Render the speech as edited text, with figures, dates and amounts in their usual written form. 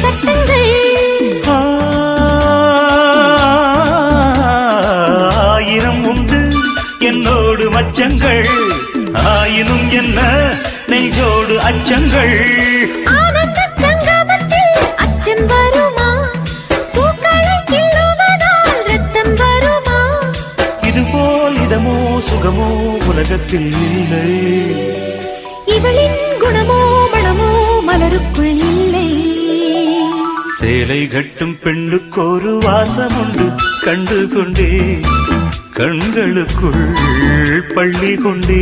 சட்டங்கள் ஆயிரம் உண்டு என்னோடு மச்சங்கள் ஆயினும் என்ன நெய்தோடு அச்சங்கள் ஆனந்த சங்கமத்தில் அச்சம் வருமா பூக்களை கிள்ளுவதால் ரத்தம் வருமா இதுபோல் இதமோ சுகமோ உலகத்தில் இல்லை இவளின் குணமோ மனமோ மலருக்குள் இல்லை சேலை கட்டும் பெண்ணுக்கொரு வாசம் உண்டு கண்டு கொண்டே கண்களுக்குள் பள்ளி கொண்டே